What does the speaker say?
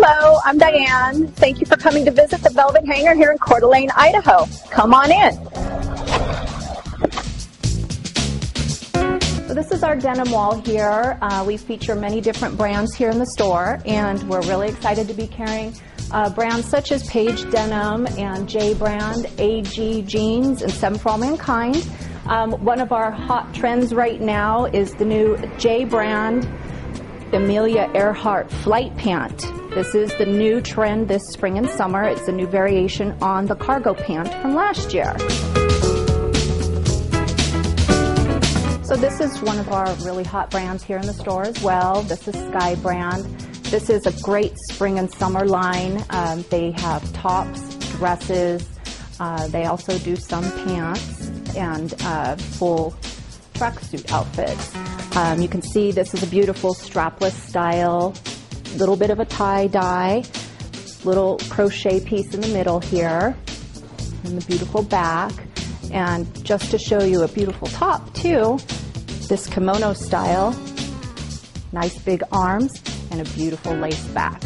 Hello, I'm Diane. Thank you for coming to visit the Velvet Hangar here in Coeur d'Alene, Idaho. Come on in. So this is our denim wall here. We feature many different brands here in the store, and we're really excited to be carrying brands such as Paige Denim and J Brand, AG Jeans, and Seven for All Mankind. One of our hot trends right now is the new J Brand Amelia Earhart Flight Pant. This is the new trend this spring and summer. It's a new variation on the cargo pant from last year. So this is one of our really hot brands here in the store as well. This is Sky Brand. This is a great spring and summer line. They have tops, dresses. They also do some pants and full tracksuit outfits. You can see this is a beautiful strapless style, little bit of a tie-dye, little crochet piece in the middle here, and the beautiful back. And just to show you a beautiful top too, this kimono style, nice big arms, and a beautiful lace back.